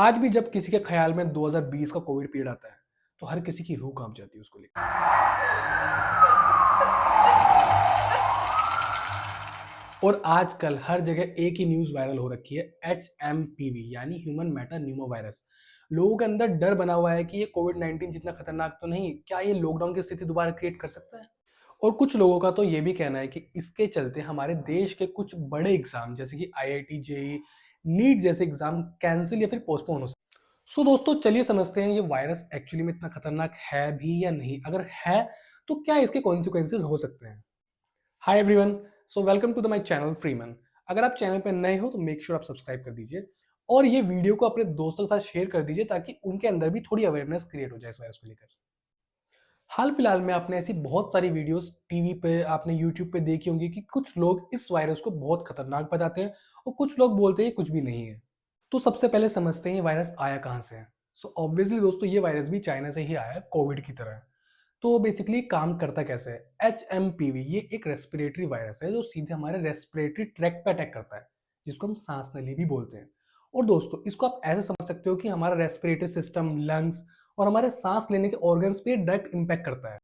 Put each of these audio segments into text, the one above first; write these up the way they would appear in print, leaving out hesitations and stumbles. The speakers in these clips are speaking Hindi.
आज भी जब किसी के ख्याल में 2020 का कोविड पीरियड आता है, तो हर किसी की रूह कांप जाती है उसको लेकर। और आजकल हर जगह एक ही न्यूज़ वायरल हो रखी है, एचएमपीवी यानी ह्यूमन मेटा न्यूमोवायरस। लोगों के अंदर डर बना हुआ है कि ये कोविड-19 जितना खतरनाक तो नहीं, क्या ये लॉकडाउन की स्थिति दोबारा क्रिएट कर सकता है? और कुछ लोगों का तो ये भी कहना है कि इसके चलते हमारे देश के कुछ बड़े एग्जाम जैसे कि आईआईटी, जेईई, नीट जैसे एग्जाम कैंसिल या फिर पोस्टपोन हो सकते हैं। सो दोस्तों चलिए समझते हैं ये वायरस एक्चुअली में इतना खतरनाक है भी या नहीं। अगर है तो क्या इसके कॉन्सिक्वेंसेज हो सकते हैं। Hi everyone, so welcome to the my channel Freeman. अगर आप चैनल पर नए हो तो मेक श्योर आप सब्सक्राइब कर दीजिए और ये वीडियो को अपने दोस्तों के साथ शेयर कर दीजिए ताकि उनके अंदर भी थोड़ी अवेयरनेस क्रिएट हो जाए इस वायरस को लेकर। हाल फिलहाल में आपने ऐसी बहुत सारी वीडियोस टीवी पे, आपने यूट्यूब पे देखी होंगी कि कुछ लोग इस वायरस को बहुत खतरनाक बताते हैं और कुछ लोग बोलते हैं कुछ भी नहीं है। तो सबसे पहले समझते हैं ये वायरस आया कहाँ से है। सो ऑब्वियसली दोस्तों ये वायरस भी चाइना से ही आया है कोविड की तरह। तो बेसिकली काम करता कैसे है, एच एम पी वी ये एक रेस्पिरेटरी वायरस है जो सीधे हमारे रेस्पिरेटरी ट्रैक्ट पे अटैक करता है, जिसको हम सांस नली भी बोलते हैं। और दोस्तों इसको आप ऐसे समझ सकते हो कि हमारा रेस्पिरेटरी सिस्टम, लंग्स और हमारे सांस लेने के ऑर्गन्स पे डायरेक्ट इम्पैक्ट करता है।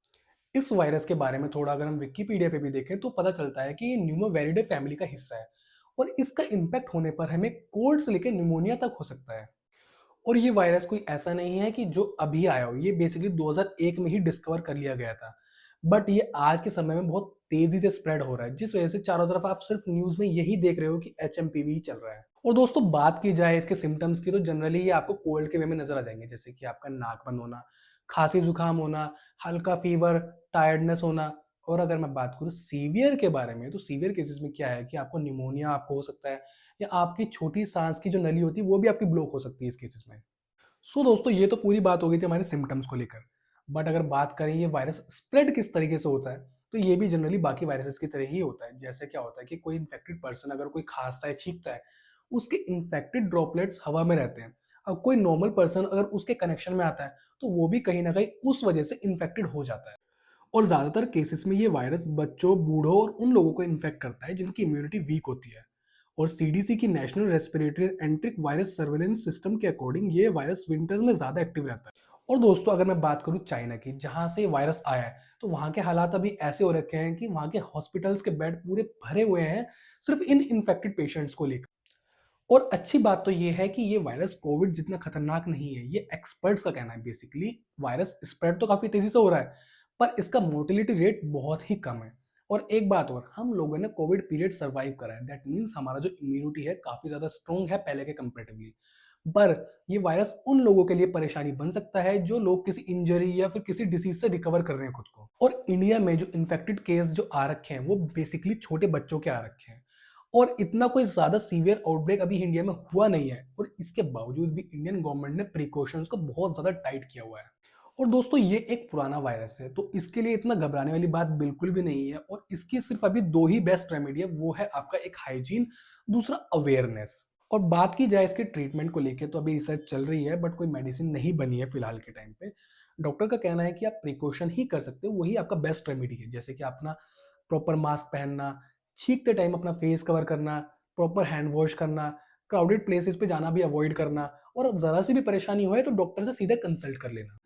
इस वायरस के बारे में थोड़ा अगर हम विकिपीडिया पे भी देखें तो पता चलता है कि ये न्यूमोवेरिडे फैमिली का हिस्सा है और इसका इम्पैक्ट होने पर हमें कोल्ड से लेकर निमोनिया तक हो सकता है। और ये वायरस कोई ऐसा नहीं है कि जो अभी आया हो, ये बेसिकली 2001 में ही डिस्कवर कर लिया गया था। बट ये आज के समय में बहुत तेजी से स्प्रेड हो रहा है, जिस वजह से चारों तरफ आप सिर्फ न्यूज में यही देख रहे हो कि एचएमपीवी ही चल रहा है। और दोस्तों बात की जाए इसके सिम्टम्स की तो जनरली ये आपको कोल्ड के वे में नजर आ जाएंगे, जैसे कि आपका नाक बंद होना, खांसी जुकाम होना, हल्का फीवर, टायर्डनेस होना। और अगर मैं बात करूँ सीवियर के बारे में, तो सीवियर केसेस में क्या है कि आपको निमोनिया आपको हो सकता है या आपकी छोटी सांस की जो नली होती है वो भी आपकी ब्लॉक हो सकती है इस केसेस में। सो दोस्तों ये तो पूरी बात हो गई थी हमारे सिम्टम्स को लेकर। बट अगर बात करें ये वायरस स्प्रेड किस तरीके से होता है, तो ये भी जनरली बाकी वायरसेस की तरह ही होता है। जैसे क्या होता है कि कोई इन्फेक्टेड पर्सन अगर कोई खांसता है, छींकता है, उसके इन्फेक्टेड ड्रॉपलेट्स हवा में रहते हैं। अब कोई नॉर्मल पर्सन अगर उसके कनेक्शन में आता है तो वो भी कहीं ना कहीं उस वजह से इन्फेक्टेड हो जाता है। और ज्यादातर केसेस में ये वायरस बच्चों, बूढ़ों और उन लोगों को इन्फेक्ट करता है जिनकी इम्यूनिटी वीक होती है। और सीडीसी की national respiratory एंट्रिक virus surveillance system के अकॉर्डिंग ये वायरस विंटर्स में ज्यादा एक्टिव रहता है। और दोस्तों अगर मैं बात करूं चाइना की, जहां से वायरस आया है, तो वहां के हालात अभी ऐसे हो रखे हैं कि वहां के हॉस्पिटल्स के बेड पूरे भरे हुए हैं सिर्फ इन इन्फेक्टेड पेशेंट्स को लेकर। और अच्छी बात तो ये है कि ये वायरस कोविड जितना खतरनाक नहीं है, ये एक्सपर्ट्स का कहना है। बेसिकली वायरस स्प्रेड तो काफी तेजी से हो रहा है, पर इसका मोर्टेलिटी रेट बहुत ही कम है। और एक बात और, हम लोगों ने कोविड पीरियड सर्वाइव करा है, दैट मीन्स हमारा जो इम्यूनिटी है काफी ज्यादा स्ट्रॉन्ग है पहले के कंपेरेटिवली। पर ये वायरस उन लोगों के लिए परेशानी बन सकता है जो लोग किसी इंजरी या फिर किसी डिसीज से रिकवर कर रहे हैं खुद को। और इंडिया में जो इन्फेक्टेड केस जो आ रखे हैं वो बेसिकली छोटे बच्चों के आ रखे हैं। और इतना कोई ज्यादा सीवियर आउटब्रेक अभी इंडिया में हुआ नहीं है, और इसके बावजूद भी इंडियन गवर्नमेंट ने प्रिकॉशंस को बहुत ज्यादा टाइट किया हुआ है। और दोस्तों ये एक पुराना वायरस है तो इसके लिए इतना घबराने वाली बात बिल्कुल भी नहीं है। और इसकी सिर्फ अभी दो ही बेस्ट रेमेडी है, वो है आपका एक हाइजीन, दूसरा अवेयरनेस। और बात की जाए इसके ट्रीटमेंट को लेके, तो अभी रिसर्च चल रही है बट कोई मेडिसिन नहीं बनी है फिलहाल के टाइम पे। डॉक्टर का कहना है कि आप प्रिकॉशन ही कर सकते हो, वही आपका बेस्ट रेमेडी है। जैसे कि अपना प्रॉपर मास्क पहनना, छींकते टाइम अपना फेस कवर करना, प्रॉपर हैंड वॉश करना, क्राउडेड प्लेसेस पे जाना भी अवॉइड करना, और जरा सी भी परेशानी हो तो डॉक्टर से सीधे कंसल्ट कर लेना।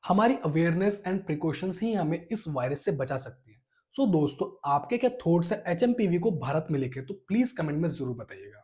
हमारी अवेयरनेस एंड प्रिकॉशंस ही हमें इस वायरस से बचा सकती है। सो दोस्तों आपके क्या थॉट्स है एचएमपीवी को भारत में लेके, तो प्लीज कमेंट में जरूर बताइएगा।